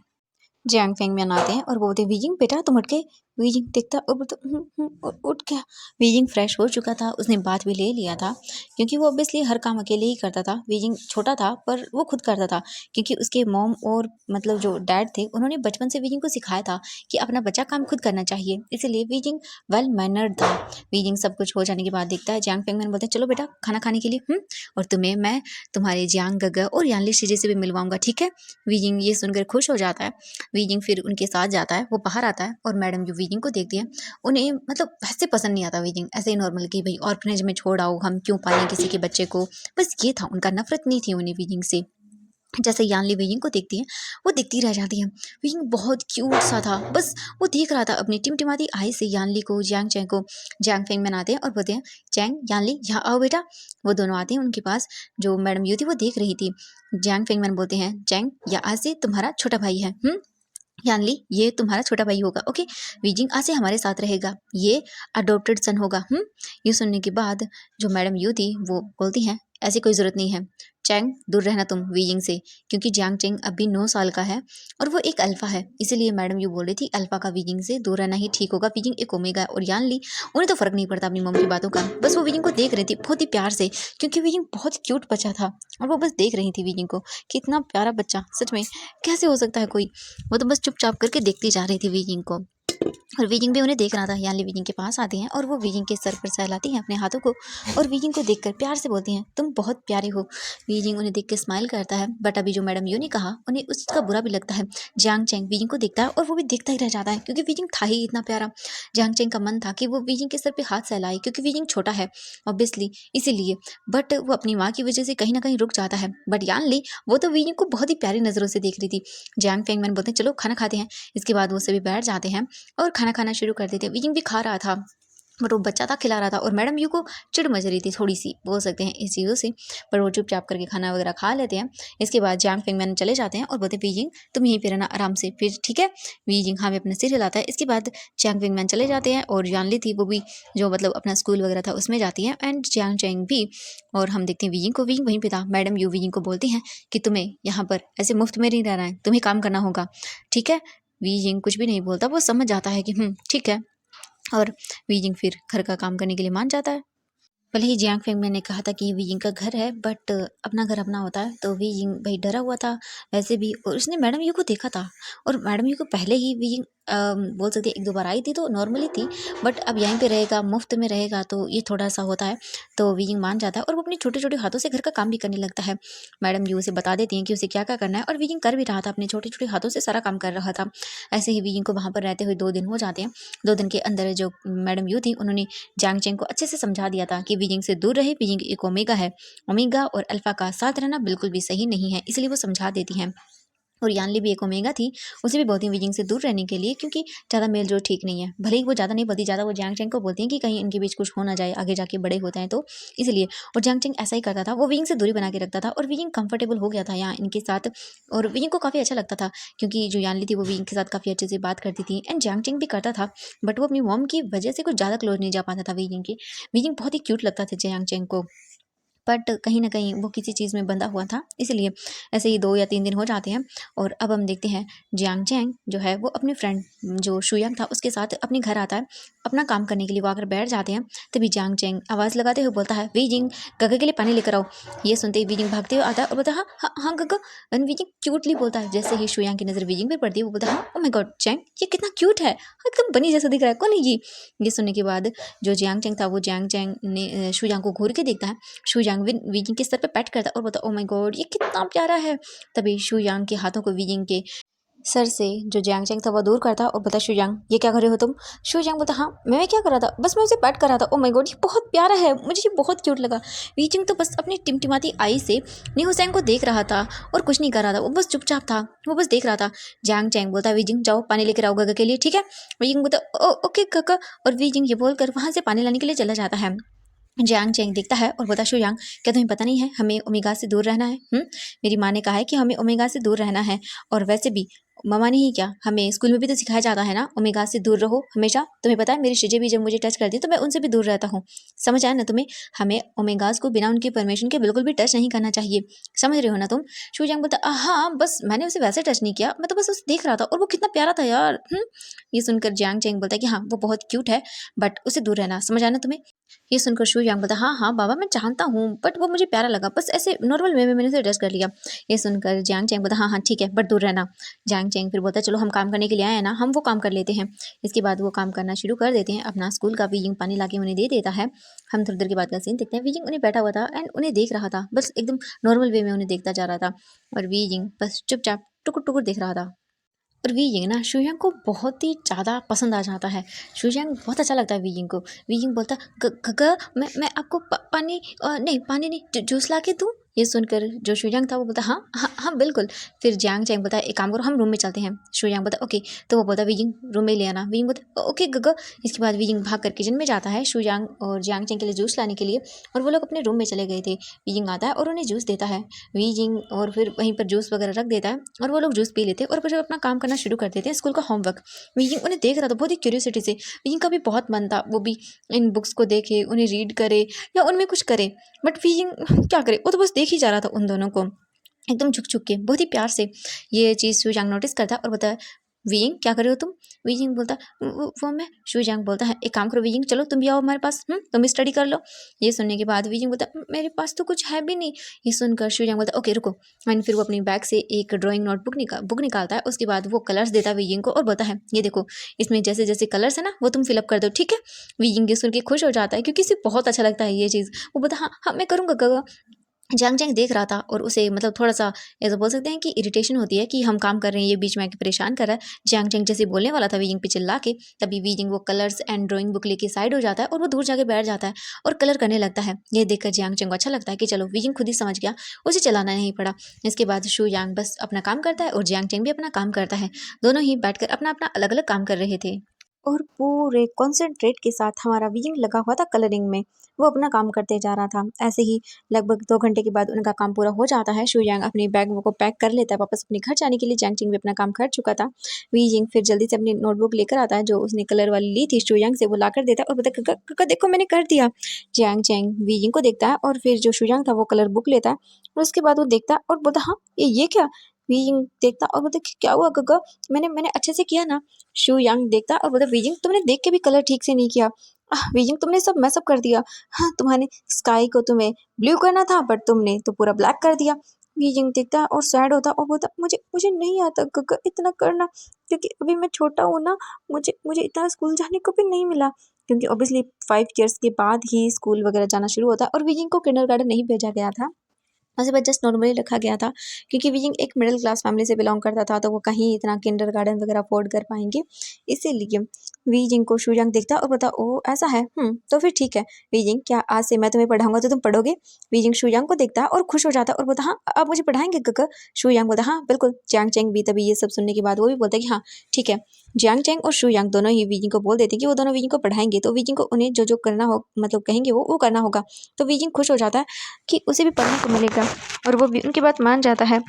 जियांग फेंगमिन आते हैं और बोलते हैं वीजिंग बेटा तुम उठ गए। वीजिंग देखता और बोलता उठ गया। वीजिंग फ्रेश हो चुका था, उसने बात भी ले लिया था क्योंकि वो ऑब्वियसली हर काम अकेले ही करता था। वीजिंग छोटा था पर वो खुद करता था क्योंकि उसके मॉम और मतलब जो डैड थे उन्होंने बचपन से वीजिंग को सिखाया था कि अपना बच्चा काम खुद करना चाहिए, इसलिए वीजिंग वेल मैनर्ड था। वीजिंग सब कुछ हो जाने के बाद देखता है। जियांग फेंगमिन बोलते हैं चलो बेटा खाना खाने के लिए, और तुम्हें मैं तुम्हारे जियांग गगा और यानली शीजे से भी मिलवाऊंगा, ठीक है? वीजिंग ये सुनकर खुश हो जाता है। वीजिंग फिर उनके साथ जाता है, वो बाहर आता है और मैडम जो वीजिंग को देखती है उन्हें मतलब वैसे पसंद नहीं आता वीजिंग, ऐसे ही नॉर्मल कि भाई ऑर्फनेज में छोड़ आओ, हम क्यों पालें किसी के बच्चे को, बस ये था उनका। नफरत नहीं थी उन्हें वीजिंग से। जैसे यानली वीजिंग को देखती है, वो देखती रह जाती है। वीजिंग बहुत क्यूट सा था, बस वो देख रहा था अपनी टिमटिमाती आई से यानली को, जियांग चैंग को। जियांग फेंग बनाते हैं और बोलते हैं चैंग यानली यहाँ आओ बेटा। वो दोनों आते हैं उनके पास। जो मैडम यू थी वो देख रही थी। जियांग फेंग मैन बोलते हैं चैंग या आज से तुम्हारा छोटा भाई है, यानली ये तुम्हारा छोटा भाई होगा, ओके? वीजिंग आज से हमारे साथ रहेगा, ये अडॉप्टेड सन होगा। ये सुनने के बाद जो मैडम यू थी वो बोलती हैं ऐसी कोई ज़रूरत नहीं है, चैंग दूर रहना तुम वीजिंग से, क्योंकि जियांग चैंग अभी 9 साल का है और वो एक अल्फ़ा है, इसीलिए मैडम यू बोल रही थी अल्फ़ा का वीजिंग से दूर रहना ही ठीक होगा। वीजिंग एक ओमेगा है और यानली उन्हें तो फ़र्क नहीं पड़ता अपनी मम्मी की बातों का, बस वो वीजिंग को देख रही थी बहुत ही प्यार से, क्योंकि वीजिंग बहुत क्यूट बच्चा था और वो बस देख रही थी वीजिंग को कि इतना प्यारा बच्चा सच में कैसे हो सकता है कोई। वो तो बस चुपचाप करके देखती जा रही थी वीजिंग को, और वीजिंग भी उन्हें देख रहा था। यानली वीजिंग के पास आती हैं और वो वीजिंग के सर पर सहलाती हैं अपने हाथों को और वीजिंग को देखकर प्यार से बोलती हैं तुम बहुत प्यारे हो। वीजिंग उन्हें देख के स्माइल करता है, बट अभी जो मैडम यू ने कहा उन्हें उसका बुरा भी लगता है। जियांग चैंग वीजिंग को देखता है और वो भी देखता ही रह जाता है क्योंकि वीजिंग था ही इतना प्यारा। जियांग चैंग का मन था कि वो वीजिंग के सर पे हाथ सहलाए क्योंकि वीजिंग छोटा है ऑब्वियसली, इसीलिए, बट वो अपनी माँ की वजह से कहीं ना कहीं रुक जाता है। बट यानली वो तो वीजिंग को बहुत ही प्यारी नज़रों से देख रही थी। जियांग फेंग मैन बोलते हैं चलो खाना खाते हैं। इसके बाद वो सभी बैठ जाते हैं और खाना खाना शुरू कर देते। वीजिंग भी खा रहा था। बट वो बच्चा था, खिला रहा था और मैडम यू को चिढ़ मच रही थी थोड़ी-सी, बोल सकते हैं इस चीज़ों से। पर वो चुपचाप करके खाना वगैरह खा लेते हैं। इसके बाद जियांग फेंगमैन चले जाते हैं और बोलते हैं, "बीजिंग तुम यहीं पे रहना आराम से, फिर ठीक है?" बीजिंग हाँ में अपना सिर हिलाता है। इसके बाद जियांग फेंगमैन चले जाते हैं और यानली थी वो भी, जो मतलब अपना स्कूल वगैरह था उसमें जाती है, एंड जियांग चैंग भी। और हम देखते हैं बीजिंग को, बीजिंग वहीं पे था। मैडम यू बीजिंग को बोलती हैं कि तुम्हें यहाँ पर ऐसे मुफ्त में नहीं रहना है, तुम्हें काम करना होगा, ठीक है? बीजिंग कुछ भी नहीं बोलता, वो समझ जाता है कि ठीक है। और वीजिंग फिर घर का काम करने के लिए मान जाता है। भले ही जियांग फेंगमैन ने कहा था कि वीजिंग का घर है, बट अपना घर अपना होता है, तो वीजिंग भाई डरा हुआ था वैसे भी, और उसने मैडम यू को देखा था। और मैडम यू को पहले ही वीजिंग बोल सकते हैं 1-2 बार आई थी तो नॉर्मली थी, बट अब यहीं पे रहेगा, मुफ्त में रहेगा, तो ये थोड़ा-सा होता है। तो वीजिंग मान जाता है और वो अपने छोटे-छोटे हाथों से घर का काम भी करने लगता है। मैडम यू उसे बता देती हैं कि उसे क्या-क्या करना है, और वीजिंग कर भी रहा था, अपने छोटे-छोटे हाथों से सारा काम कर रहा था। ऐसे ही वीजिंग को वहाँ पर रहते हुए 2 दिन हो जाते हैं। 2 दिन के अंदर जो मैडम यू थी, उन्होंने जियांग चैंग को अच्छे से समझा दिया था कि बीजिंग से दूर रहे, बीजिंग एक ओमेगा है। ओमेगा और अल्फा का साथ रहना बिल्कुल भी सही नहीं है, इसलिए वो समझा देती हैं। और यानली भी एक ओमेगा थी, उसे भी बोलती हैं बीजिंग से दूर रहने के लिए, क्योंकि ज़्यादा मेल-जोल ठीक नहीं है। भले ही वो ज़्यादा नहीं बोलती, ज़्यादा वो जियांग चैंग को बोलती हैं कि कहीं इनके बीच कुछ हो ना जाए, आगे जाके बड़े होते हैं तो, इसलिए। और जियांग चैंग ऐसा ही करता था, वो बीजिंग से दूरी बना के रखता था, और बीजिंग कंफर्टेबल हो गया था यहाँ इनके साथ। और बीजिंग को काफ़ी अच्छा लगता था, क्योंकि जो यानली थी वो बीजिंग के साथ काफ़ी अच्छे से बात करती थी, एंड जियांग चैंग भी करता था, बट वो अपनी मॉम की वजह से कुछ ज़्यादा क्लोज़ नहीं जा पाता था बीजिंग के। बीजिंग बहुत ही क्यूट लगता था जियांग चैंग को, बट कहीं न कहीं वो किसी चीज़ में बंधा हुआ था, इसलिए। ऐसे ही 2 या 3 दिन हो जाते हैं, और अब हम देखते हैं जियांग चैंग जो है वो अपने फ्रेंड जो शुयांग था उसके साथ अपने घर आता है, अपना काम करने के लिए। वो आकर बैठ जाते हैं, तभी जियांग चैंग आवाज़ लगाते हुए बोलता है, "वीजिंग, गगा के लिए पानी लेकर आओ।" ये सुनते ही वीजिंग भागते हुए आता है और बोलता है, "हाँ, हाँ, हाँ गगा।" एंड वीजिंग क्यूटली बोलता है। जैसे ही शुयांग की नज़र वीजिंग पे पड़ती है, वो बोलता है, "हाँ, ओह माय गॉड चैंग, ये कितना क्यूट है, हाँ, एकदम बनी जैसा दिख रहा है, कौन है ये?" ये सुनने के बाद जो जियांग चैंग था वो जियांग चैंग ने शुयांग को घूर के देखता है। शू यांग वीजिंग के सर पे पैट करता है और बोलता है, "ओह माय गॉड, ये कितना प्यारा है।" तभी शू यांग के हाथों को वीजिंग के सर से जो जियांग चैंग था वो दूर करता है और बोलता है, "शू यांग, ये क्या कर रहे हो तुम?" शू यांग बोलता, "हाँ, मैं क्या कर रहा था? बस मैं उसे पैट कर रहा था। ओह माय गॉड, ये बहुत प्यारा है, मुझे ये बहुत क्यूट लगा।" वीजिंग तो बस अपनी टिमटिमाती आई से न्यू को देख रहा था और कुछ नहीं कर रहा था, वो बस चुपचाप था, वो बस देख रहा था। जियांग चैंग बोलता है, "वीजिंग जाओ पानी लेकर आओ गगा के लिए, ठीक है?" वीजिंग बोलता है, ओके गगा।" और वीजिंग ये बोलकर वहाँ से पानी लाने के लिए चला जाता है। जियांग चैंग देखता है और बोलता है, "शुयांग, क्या तुम्हें पता नहीं है हमें ओमेगा से दूर रहना है? मेरी माँ ने कहा है कि हमें ओमेगा से दूर रहना है, और वैसे भी मम्मा ने ही क्या, हमें स्कूल में भी तो सिखाया जाता है ना, ओमेगा से दूर रहो हमेशा। तुम्हें पता है मेरी शिजे भी जब मुझे टच करती है तो मैं उनसे भी दूर रहता हूँ। समझ आया ना तुम्हें? हमें ओमेगास को बिना उनकी परमिशन के बिल्कुल भी टच नहीं करना चाहिए। समझ रहे हो ना तुम?" शुयांग बोलता, हाँ, बस मैंने उसे वैसे टच नहीं किया, मैं तो बस उसे देख रहा था, और वो कितना प्यारा था यार। ये सुनकर जियांग चैंग बोलता है कि हाँ, वो बहुत क्यूट है, बट उसे दूर रहना। समझ आया ना तुम्हें? ये सुनकर शू यांग बोलता, "हाँ, हाँ बाबा, मैं जानता हूँ, बट वो मुझे प्यारा लगा, बस ऐसे नॉर्मल वे में मैंने उसे टच कर लिया।" ये सुनकर जियांग चैंग बोलता, "हाँ, हाँ, ठीक है, बट दूर रहना।" जियांग चैंग फिर बोलता है, "चलो हम काम करने के लिए आए हैं ना, हम वो काम कर लेते हैं।" इसके बाद वो काम करना शुरू कर देते हैं अपना स्कूल का। वीजिंग पानी लाके उन्हें दे देता है। हम थोड़ी देर के बाद का सीन देखते हैं। वीजिंग उन्हें बैठा हुआ था एंड उन्हें देख रहा था, बस एकदम नॉर्मल वे में उन्हें देखता जा रहा था, और वीजिंग बस चुपचाप टुकुर-टुकुर देख रहा था। और वीयिंग ना शुयांग को बहुत ही ज़्यादा पसंद आ जाता है। शुयांग बहुत अच्छा लगता है वीयिंग को। वीयिंग बोलता है, "गगा, मैं आपको पानी नहीं, पानी नहीं, जूस ला के दूँ?" ये सुनकर जो शुयांग था वो बोलता, "हाँ, हाँ, हाँ, बिल्कुल।" फिर जियांग चैंग बोलता है, "एक काम करो, हम रूम में चलते हैं।" शुयांग बोलता है, "ओके।" तो वो बोलता है, "वीयिंग रूम में ले आना।" वीयिंग बोलता है, "ओके गगा।" इसके बाद वीयिंग भाग कर किचन में जाता है शुयांग और जियांग चैंग के लिए जूस लाने के लिए, और वो लोग अपने रूम में चले गए थे। वीयिंग आता है और उन्हें जूस देता है। वीजिंग और फिर वहीं पर जूस वगैरह रख देता है, और वो लोग जूस पी लेते हैं और फिर अपना काम करना शुरू कर देते हैं, स्कूल का होमवर्क। वीजिंग उन्हें देख रहा था बहुत ही क्यूरियोसिटी से। वीजिंग का भी बहुत मन था वो भी इन बुक्स को देखे, उन्हें रीड करे या उनमें कुछ करे, बट वीजिंग क्या करे, वो तो बस देख ही जा रहा था उन दोनों को एकदम झुक-झुक के, बहुत ही प्यार से। ये चीज़ शुयांग नोटिस करता है और बोलता है, "वीयिंग क्या कर रहे हो तुम?" वीयिंग बोलता है, वो मैं।" शुयांग बोलता है, "एक काम करो वीयिंग, चलो तुम भी आओ हमारे पास, तुम भी स्टडी कर लो।" ये सुनने के बाद वीयिंग बोलता है, "मेरे पास तो कुछ है भी नहीं।" ये सुनकर शुयांग बोलता है, "ओके रुको।" एंड फिर वो अपनी बैग से एक ड्राइंग नोटबुक बुक निकालता है। उसके बाद वो कलर्स देता है वीयिंग को और बोलता है, "ये देखो, इसमें जैसे-जैसे कलर्स है ना, वो तुम फिल अप कर दो, ठीक है?" वीयिंग ये सुन के खुश हो जाता है क्योंकि इसे बहुत अच्छा लगता है ये चीज़। वो बोलता है, "हाँ, हाँ, मैं करूँगा गगा।" जियांग चैंग देख रहा था और उसे मतलब थोड़ा-सा ऐसा बोल सकते हैं कि इरिटेशन होती है कि हम काम कर रहे हैं, ये बीच में आके परेशान कर रहा है। जियांग चैंग जैसे बोलने वाला था वीजिंग पे चिल्ला के, तभी वीजिंग वो कलर्स एंड ड्राइंग बुक लेके साइड हो जाता है और वो दूर जाके बैठ जाता है और कलर करने लगता है। ये देखकर जियांग चैंग को अच्छा लगता है कि चलो वीजिंग खुद ही समझ गया, उसे चलाना नहीं पड़ा। इसके बाद शू यांग बस अपना काम करता है और जियांग चैंग भी अपना काम करता है। दोनों ही बैठकर अपना-अपना अलग-अलग काम कर रहे थे। और पूरे कॉन्सन्ट्रेट के साथ हमारा विंग लगा हुआ था कलरिंग में। वो अपना काम करते जा रहा था। ऐसे ही लगभग 2 घंटे के बाद उनका काम पूरा हो जाता है। शू यांग अपनी बैग को पैक कर लेता है वापस अपने घर जाने के लिए। जियांग चेंग भी अपना काम कर चुका था। वी जिंग फिर जल्दी से अपनी नोटबुक लेकर आता है जो उसने कलर वाली ली थी शू यांग से, वो लाकर देता है और बोलता है, "काका, काका देखो मैंने कर दिया।" जियांग चेंग वी जिंग को देखता है और फिर जो शू यांग था वो कलर बुक लेता है और उसके बाद वो देखता है और बोलता है, "हाँ, ये क्या?" वी जिंग देखता और बोलता है, "क्या हुआ काका? मैंने मैंने अच्छे से किया ना?" शू यांग देखता और बोलता, "बीजिंग तुमने देख के भी कलर ठीक से नहीं किया। बीजिंग तुमने सब मैस अप कर दिया। हाँ, तुम्हारे स्काई को तुम्हें ब्लू करना था बट तुमने तो पूरा ब्लैक कर दिया।" बीजिंग देखता और सैड होता और बोलता, "मुझे मुझे नहीं आता काका इतना करना, क्योंकि अभी मैं छोटा हूँ ना, मुझे मुझे इतना स्कूल जाने को भी नहीं मिला।" क्योंकि ऑब्वियसली 5 ईयर्स के बाद ही स्कूल वगैरह जाना शुरू होता है और बीजिंग को किंडरगार्टन नहीं भेजा गया था। उसे बस जस्ट नॉर्मली रखा गया था क्योंकि बीजिंग एक मिडिल क्लास फैमिली से बिलोंग करता था, तो वो कहीं इतना किंडरगार्टन वगैरह अफोर्ड कर पाएंगे। इसीलिए बीजिंग को शूयांग देखता और बोलता, "ओह ऐसा है, तो फिर ठीक है बीजिंग, क्या आज से मैं तुम्हें पढ़ाऊंगा तो तुम पढ़ोगे?" बीजिंग शूयांग को देखता और खुश हो जाता और बोलता, "हाँ, आप मुझे पढ़ाएंगे काका?" शूयांग बोलता, "हाँ बिल्कुल।" जियांग चेंग भी तभी ये सब सुनने के बाद वो भी बोलता है कि हाँ ठीक है। जियांग चेंग और शूयांग दोनों ही बीजिंग को बोल देते हैं कि वो दोनों बीजिंग को पढ़ाएंगे, तो बीजिंग को उन्हें जो जो करना हो मतलब कहेंगे वो करना होगा। तो बीजिंग खुश हो जाता है कि उसे भी पढ़ने को मिलेगा और वो भी उनकी बात मान जाता है।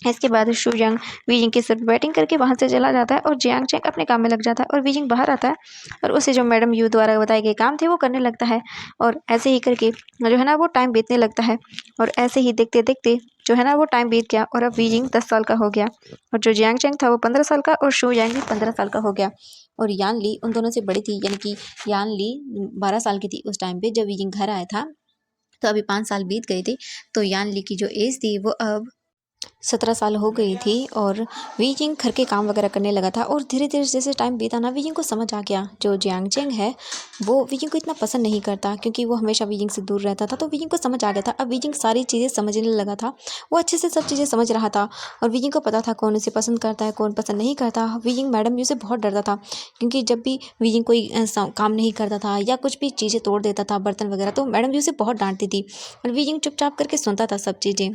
इसके बाद शूजंग वीजिंग के सिर्फ बैटिंग करके वहाँ से चला जाता है और जियांग चेंग अपने काम में लग जाता है और वीजिंग बाहर आता है और उसे जो मैडम यू द्वारा बताए गए काम थे वो करने लगता है और ऐसे ही करके जो है ना वो टाइम बीतने लगता है और ऐसे ही देखते देखते जो है ना वो टाइम बीत गया और अब वीजिंग 10 साल का हो गया और जो जियांग चेंग था वो 15 साल का और शू यांग भी 15 साल का हो गया और यान ली उन दोनों से बड़ी थी, यानी कि यान ली 12 साल की थी उस टाइम पे जब वीजिंग घर आया था। तो अभी 5 साल बीत गए थे, तो यान ली की जो एज थी वो अब 17 साल हो गई थी और वीजिंग घर के काम वगैरह करने लगा था और धीरे धीरे जैसे टाइम बीता ना वीजिंग को समझ आ गया जो जियांग चेंग है वो वीजिंग को इतना पसंद नहीं करता क्योंकि वो हमेशा वीजिंग से दूर रहता था। तो वीजिंग को समझ आ गया था, अब वीजिंग सारी चीज़ें समझने लगा था, वो अच्छे से सब चीज़ें समझ रहा था और वीजिंग को पता था कौन उसे पसंद करता है कौन पसंद नहीं करता। वीजिंग मैडम जी से बहुत डरता था क्योंकि जब भी वीजिंग कोई काम नहीं करता था या कुछ भी चीज़ें तोड़ देता था बर्तन वगैरह, तो मैडम जी उसे बहुत डांटती थी और वीजिंग चुपचाप करके सुनता था सब चीज़ें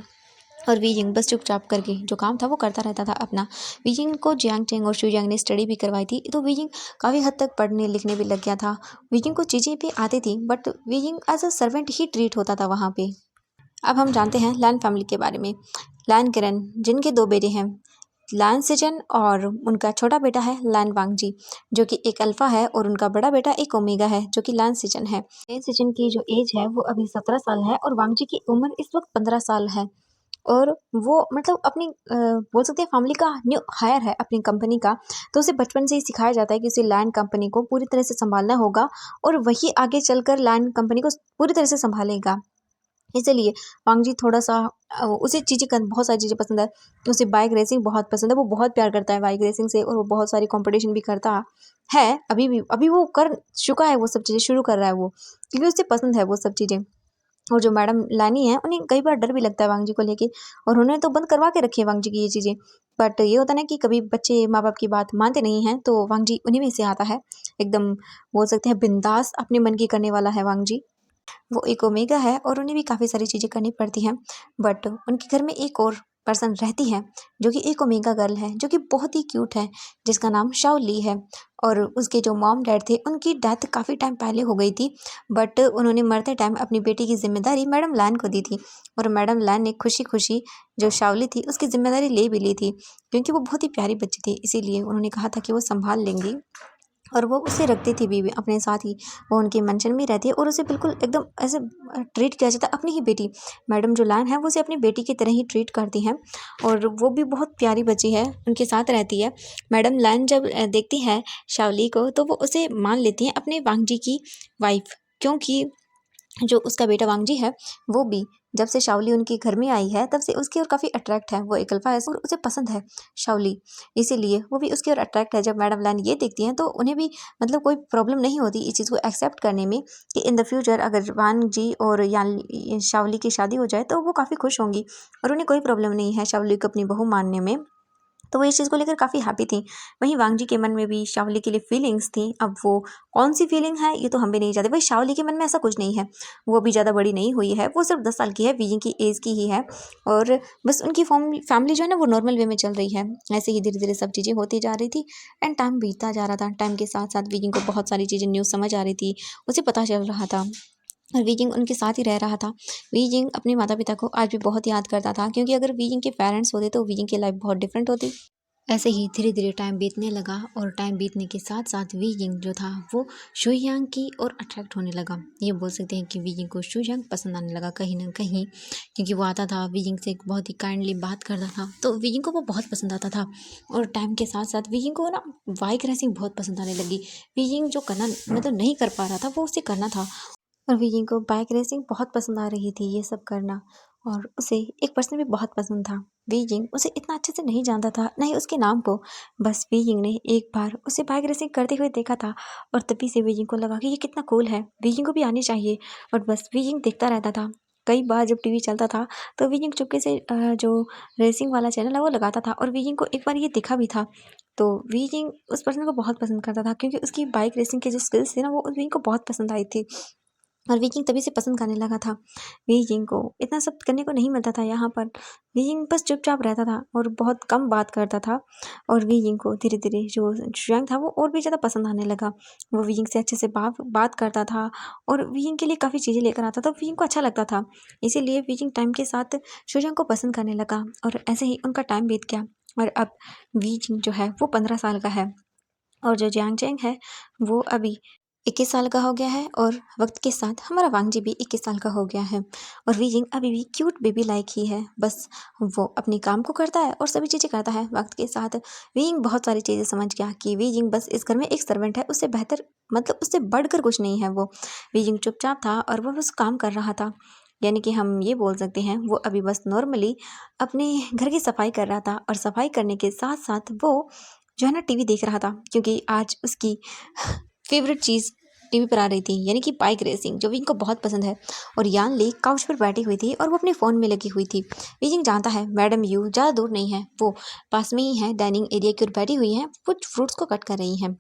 और वीजिंग बस चुपचाप करके जो काम था वो करता रहता था अपना। वीजिंग को जियांग चेंग और शू यांग ने स्टडी भी करवाई थी, तो वीजिंग काफ़ी हद तक पढ़ने लिखने भी लग गया था। वीजिंग को चीज़ें भी आती थी बट वीजिंग एज अ सर्वेंट ही ट्रीट होता था वहाँ पे। अब हम जानते हैं लैन फैमिली के बारे में। लैन किरण जिनके 2 बेटे हैं, लैन सिजन और उनका छोटा बेटा है लैन वांगजी, जो कि एक अल्फा है और उनका बड़ा बेटा एक ओमेगा है जो कि लैन सिजन है। लैन सिजन की जो एज है वो अभी 17 साल है और वांगजी की उम्र इस वक्त 15 साल है और वो मतलब अपनी बोल सकते हैं फैमिली का न्यू हायर है अपनी कंपनी का। तो उसे बचपन से ही सिखाया जाता है कि उसे लैंड कंपनी को पूरी तरह से संभालना होगा और वही आगे चलकर लैंड कंपनी को पूरी तरह से संभालेगा। इसीलिए वांगजी थोड़ा-सा उसे चीज़ें बहुत सारी चीज़ें पसंद है। उसे बाइक रेसिंग बहुत पसंद है, वो बहुत प्यार करता है बाइक रेसिंग से और वो बहुत सारी कॉम्पिटिशन भी करता है अभी भी। अभी वो कर चुका है, वो सब चीज़ें शुरू कर रहा है वो, क्योंकि उसे पसंद है वो सब चीज़ें। और जो मैडम लैनी है उन्हें कई बार डर भी लगता है वांगजी को लेके और उन्होंने तो बंद करवा के रखी है वांगजी की ये चीज़ें। बट ये होता है ना कि कभी बच्चे माँ-बाप की बात मानते नहीं हैं, तो वांगजी उन्हीं में से आता है। एकदम बोल सकते हैं बिंदास अपने मन की करने वाला है वांगजी। वो एक ओमेगा है और उन्हें भी काफ़ी सारी चीज़ें करनी पड़ती हैं बट उनके घर में एक और पर्सन रहती है जो कि एक ओमेगा गर्ल है जो कि बहुत ही क्यूट है जिसका नाम शाओ ली है और उसके जो मॉम डैड थे उनकी डेथ काफ़ी टाइम पहले हो गई थी बट उन्होंने मरते टाइम अपनी बेटी की जिम्मेदारी मैडम लैन को दी थी और मैडम लैन ने खुशी खुशी जो शाओली थी उसकी जिम्मेदारी ले भी ली थी क्योंकि वो बहुत ही प्यारी बच्ची थी, इसीलिए उन्होंने कहा था कि वो संभाल लेंगी और वो उसे रखती थी बीवी अपने साथ ही। वो उनके मेंशन में रहती है और उसे बिल्कुल एकदम ऐसे ट्रीट किया जाता है अपनी ही बेटी। मैडम जो लैन है वो उसे अपनी बेटी की तरह ही ट्रीट करती हैं और वो भी बहुत प्यारी बच्ची है, उनके साथ रहती है। मैडम लैन जब देखती है शाओली को तो वो उसे मान लेती हैं अपने वांगजी की वाइफ, क्योंकि जो उसका बेटा वांगजी है वो भी जब से शाओली उनके घर में आई है तब से उसकी ओर काफ़ी अट्रैक्ट है। वो एक अल्फा है और उसे पसंद है शाओली, इसीलिए वो भी उसकी ओर अट्रैक्ट है। जब मैडम लैन ये देखती हैं तो उन्हें भी मतलब कोई प्रॉब्लम नहीं होती इस चीज़ को एक्सेप्ट करने में कि इन द फ्यूचर अगर वांगजी और यान शाओली की शादी हो जाए तो वो काफ़ी खुश होंगी और उन्हें कोई प्रॉब्लम नहीं है शाओली को अपनी बहू मानने में। तो वो इस चीज़ को लेकर काफ़ी हैप्पी थी। वहीं वांग जी के मन में भी शाओली के लिए फीलिंग्स थी। अब वो कौन-सी फीलिंग है ये तो हम भी नहीं जानते। वहीं शाओली के मन में ऐसा कुछ नहीं है। वो अभी ज़्यादा बड़ी नहीं हुई है। वो सिर्फ़ 10 साल की है, वीइंग की एज की ही है और बस उनकी फैमिली जो है ना वो नॉर्मल वे में चल रही है। ऐसे ही धीरे-धीरे सब चीज़ें होती जा रही थी एंड टाइम बीतता जा रहा था। टाइम के साथ-साथ वीइंग को बहुत सारी चीज़ें न्यूज़ समझ आ रही थी। उसे पता चल रहा था और वीजिंग उनके साथ ही रह रहा था। वीजिंग अपने माता-पिता को आज भी बहुत याद करता था क्योंकि अगर वीजिंग के पेरेंट्स होते तो वीजिंग की लाइफ बहुत डिफरेंट होती। ऐसे ही धीरे-धीरे टाइम बीतने लगा और टाइम बीतने के साथ-साथ वीजिंग जो था वो शुयांग की ओर अट्रैक्ट होने लगा। ये बोल सकते हैं कि वीजिंग को शुयांग पसंद आने लगा कहीं न कहीं क्योंकि वो आता था वीजिंग से बहुत ही काइंडली बात करता था तो वीजिंग को वो बहुत पसंद आता था। और टाइम के साथ-साथ वीजिंग को ना बाइक रेसिंग बहुत पसंद आने लगी। वीजिंग जो करना मतलब नहीं कर पा रहा था वो उसे करना था। और विकी को बाइक रेसिंग बहुत पसंद आ रही थी ये सब करना और उसे एक पर्सन भी बहुत पसंद था। बीजिंग उसे इतना अच्छे से नहीं जानता था, ना ही उसके नाम को। बस बीजिंग ने एक बार उसे बाइक रेसिंग करते हुए देखा था और तभी से बीजिंग को लगा कि ये कितना कूल है, बीजिंग को भी आनी चाहिए। और बस बीजिंग देखता रहता था। कई बार जब टीवी चलता था तो बीजिंग चुपके से जो रेसिंग वाला चैनल है वो लगाता था और बीजिंग को एक बार ये दिखा भी था। तो बीजिंग उस पर्सन को बहुत पसंद करता था क्योंकि उसकी बाइक रेसिंग की जो स्किल्स थी ना वो बीजिंग को बहुत पसंद आई थी। और वीकिंग तभी से पसंद करने लगा था। वीकिंग को इतना सब करने को नहीं मिलता था यहाँ पर। वीकिंग बस चुपचाप रहता था और बहुत कम बात करता था और वीकिंग को धीरे-धीरे जो जुआंग था वो और भी ज़्यादा पसंद आने लगा। वो वीकिंग से अच्छे से बात करता था और वीकिंग के लिए काफ़ी चीज़ें लेकर आता था, वीकिंग को अच्छा लगता था। इसीलिए वीकिंग टाइम के साथ जुआंग को पसंद करने लगा और ऐसे ही उनका टाइम बीत गया और अब वीकिंग जो है वो 15 साल का है और जो जियांग चैंग है वो अभी 21 साल का हो गया है और वक्त के साथ हमारा वांग जी भी 21 साल का हो गया है और वीजिंग अभी भी क्यूट बेबी लाइक ही है। बस वो अपने काम को करता है और सभी चीज़ें करता है वक्त के साथ। वीजिंग बहुत सारी चीज़ें समझ गया कि वीजिंग बस इस घर में एक सर्वेंट है, उससे बेहतर मतलब उससे बढ़कर कुछ नहीं है वो। वीजिंग चुपचाप था और वह बस काम कर रहा था, यानी कि हम ये बोल सकते हैं वो अभी बस नॉर्मली अपने घर की सफाई कर रहा था और सफाई करने के साथ साथ वो जो है ना टीवी देख रहा था क्योंकि आज उसकी फेवरेट चीज़ टीवी पर आ रही थी, यानी कि बाइक रेसिंग जो विंग को बहुत पसंद है। और यान ली काउच पर बैठी हुई थी और वो अपने फ़ोन में लगी हुई थी। विजिंग जानता है मैडम यू ज़्यादा दूर नहीं है, वो पास में ही है, डाइनिंग एरिया की ओर बैठी हुई हैं, कुछ फ्रूट्स को कट कर रही हैं।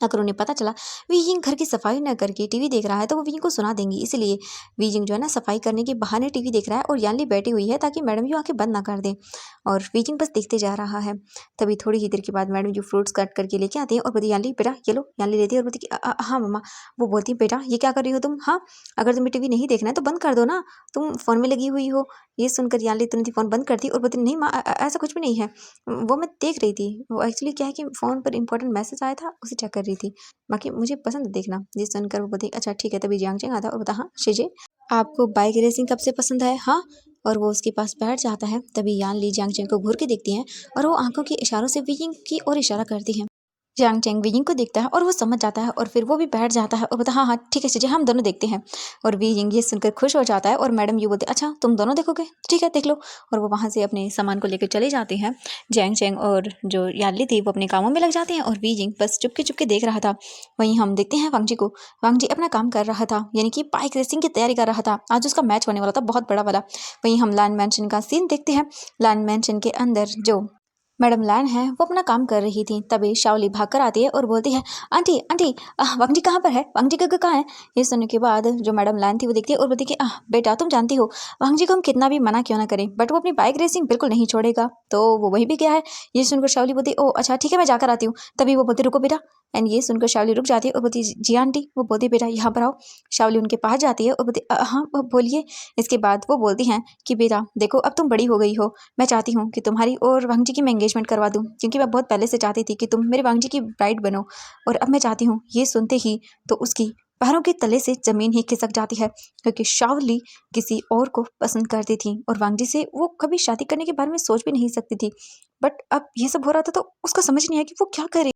अगर उन्हें पता चला वीजिंग घर की सफाई न करके टीवी देख रहा है तो वो वीजिंग को सुना देंगी, इसलिए वीजिंग जो है ना सफाई करने के बहाने टीवी देख रहा है और यानली बैठी हुई है ताकि मैडम यू आके बंद ना कर दें और वीजिंग बस देखते जा रहा है। तभी थोड़ी ही देर के बाद मैडम यू फ्रूट्स कट करके लेके आती हैं और बोलती यानली बेटा ये लो। यानली लेती है और बोलती कि हाँ मम्मा। वो बोलती बेटा ये क्या कर रही हो तुम? हाँ, अगर तुम्हें टीवी नहीं देखना है तो बंद कर दो ना, तुम फ़ोन में लगी हुई हो। ये सुनकर यानली तुरंत ही फ़ोन बंद करती और बोलती नहीं माँ ऐसा कुछ भी नहीं है, वो मैं देख रही थी। वो एक्चुअली क्या है कि फ़ोन पर इंपॉर्टेंट मैसेज आया था उसे चेक कर रही थी, बाकी मुझे पसंद है देखना। ये सुनकर वो बोलती अच्छा ठीक है। तभी जियांग चैंग आता है और बोलता हाँ शीजे, आपको बाइक रेसिंग कब से पसंद है? हाँ। और वो उसके पास बैठ जाता है। तभी यान ली जियांग चैंग को घूर के देखती हैं और वो आंखों के इशारों से वियिंग की ओर इशारा करती हैं। जियांग चैंग वियिंग को देखता है और वो समझ जाता है और फिर वो भी बैठ जाता है और बोलता है हाँ हाँ ठीक है शीजे, हम दोनों देखते हैं। और वियिंग ये सुनकर खुश हो जाता है और मैडम यू बोलते अच्छा तुम दोनों देखोगे, ठीक है देख लो। और वो वहाँ से अपने सामान को लेकर चले जाते हैं। जियांग चैंग और जो यानली थी वो अपने कामों में लग जाते हैं और वियिंग बस चुपके चुपके देख रहा था। वहीं हम देखते हैं वांग जी को। वांग जी अपना काम कर रहा था, यानी कि बाइक रेसिंग की तैयारी कर रहा था। आज उसका मैच होने वाला था बहुत बड़ा वाला। वहीं हम लान मैंशन का सीन देखते हैं। लान मैंशन के अंदर जो मैडम लैन है वो अपना काम कर रही थी। तभी शाओली भाग कर आती है और बोलती है आंटी आंटी वांग जी कहाँ पर है? वांग जी का कहाँ है? ये सुनने के बाद जो मैडम लैन थी वो देखती है और बोलती है कि बेटा तुम जानती हो वांग जी को हम कितना भी मना क्यों ना करें बट वो अपनी बाइक रेसिंग बिल्कुल नहीं छोड़ेगा, तो वो वहीं भी गया है। ये सुनकर शाओली बोलती ओ अच्छा ठीक है मैं जाकर आती हूँ। तभी वो बोलती रुको बेटा। एंड ये सुनकर शाओली रुक जाती है और बोलती जी आंटी। वो बोलती बेटा यहाँ पर आओ। शाओली उनके पास जाती है और बोलती हाँ बोलिए। इसके बाद वो बोलती हैं कि बेटा देखो अब तुम बड़ी हो गई हो, मैं चाहती हूँ कि तुम्हारी और वांग जी की मैं एंगेजमेंट करवा दूँ क्योंकि मैं बहुत पहले से चाहती थी कि तुम मेरे वांग जी की ब्राइड बनो। और अब मैं चाहती हूँ। ये सुनते ही तो उसकी पैरों के तले से जमीन ही खिसक जाती है क्योंकि शाओली किसी और को पसंद करती थी और वांग जी से वो कभी शादी करने के बारे में सोच भी नहीं सकती थी। बट अब ये सब हो रहा था तो उसका समझ नहीं आया कि वो क्या करे।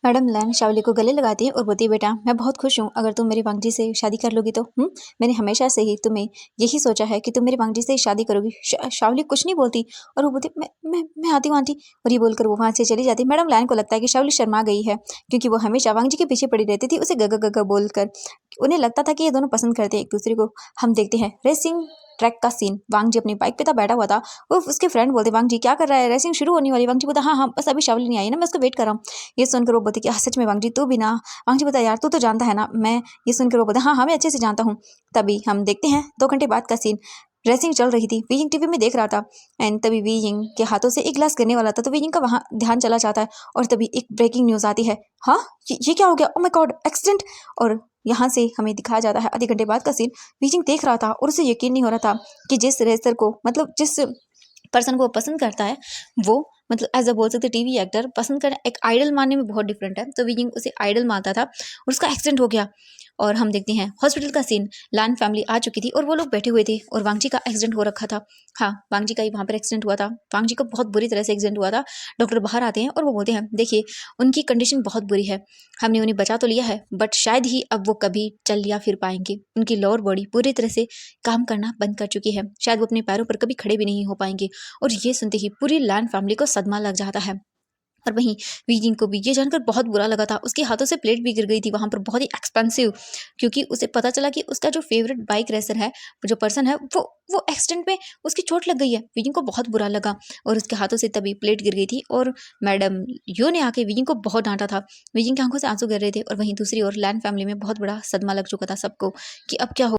मैडम लैंग शाओली को गले लगाती है और बोलती है बेटा मैं बहुत खुश हूँ अगर तुम मेरी वांगजी से शादी कर लोगी तो। मैंने हमेशा से ही तुम्हें यही सोचा है कि तुम मेरी वांगजी से ही शादी करोगी। शाओली कुछ नहीं बोलती और वो बोलती मैं आती हूँ आंटी। और ये बोलकर वो वहाँ से चली जाती। मैडम लैंग को लगता है कि शाओली शर्मा गई है क्योंकि वो हमेशा वांगजी के पीछे पड़ी रहती थी उसे गगा गगा बोलकर उन्हें लगता था कि ये दोनों पसंद करते हैं एक दूसरे को। हम देखते हैं रेसिंग ट्रैक का सीन। वांग जी अपनी बाइक पे था बैठा हुआ था। वो उसके फ्रेंड बोलते वांग जी क्या कर रहा है, रेसिंग शुरू होने वाली। वांग जी बोलता हाँ हाँ बस अभी शावली नहीं आई ना, मैं उसको वेट कर रहा हूँ। ये सुनकर वो बोलते कि सच में वांग जी तू भी ना। वांग जी बोलता यार तू तो जानता है ना मैं। ये सुनकर वो बोलता हाँ हाँ मैं अच्छे से जानता हूँ। तभी हम देखते हैं 2 घंटे बाद का सीन। ड्रेसिंग चल रही थी, वीइंग टीवी में देख रहा था। एंड तभी वीइंग के हाथों से एक ग्लास गिरने वाला था, तो वीइंग का वहां ध्यान चला जाता है। और तभी एक ब्रेकिंग न्यूज आती है। हाँ ये क्या हो गया, ओ माय गॉड एक्सीडेंट। और यहाँ से हमें दिखाया जाता है आधे घंटे बाद का सीन। वीइंग देख रहा था और उसे यकीन नहीं हो रहा था कि जिस रेसर को मतलब जिस पर्सन को वो पसंद करता है वो मतलब एज अ बोल सकते टीवी एक्टर पसंद करना एक आइडल मानने में बहुत डिफरेंट है। तो वीइंग उसे आइडल मानता था और उसका एक्सीडेंट हो गया। और हम देखते हैं हॉस्पिटल का सीन। लान फैमिली आ चुकी थी और वो लोग बैठे हुए थे और वांगजी का एक्सीडेंट हो रखा था। हाँ वांगजी का ही वहाँ पर एक्सीडेंट हुआ था। वांगजी को बहुत बुरी तरह से एक्सीडेंट हुआ था। डॉक्टर बाहर आते हैं और वो बोलते हैं देखिए उनकी कंडीशन बहुत बुरी है, हमने उन्हें बचा तो लिया है बट शायद ही अब वो कभी चल या फिर पाएंगे। उनकी लोअर बॉडी पूरी तरह से काम करना बंद कर चुकी है, शायद वो अपने पैरों पर कभी खड़े भी नहीं हो पाएंगे। और ये सुनते ही पूरी लैंड फैमिली को सदमा लग जाता है। और वहीं वीजिंग को भी ये जानकर बहुत बुरा लगा था। उसके हाथों से प्लेट भी गिर गई थी वहां पर बहुत ही एक्सपेंसिव, क्योंकि उसे पता चला कि उसका जो फेवरेट बाइक रेसर है जो पर्सन है वो एक्सीडेंट में उसकी चोट लग गई है। वीजिंग को बहुत बुरा लगा और उसके हाथों से तभी प्लेट गिर गई थी और मैडम यो ने आके वीजिंग को बहुत डांटा था। वीजिंग की आंखों से आंसू गिर रहे थे और वहीं दूसरी ओर लैंड फैमिली में बहुत बड़ा सदमा लग चुका था सबको कि अब क्या हो।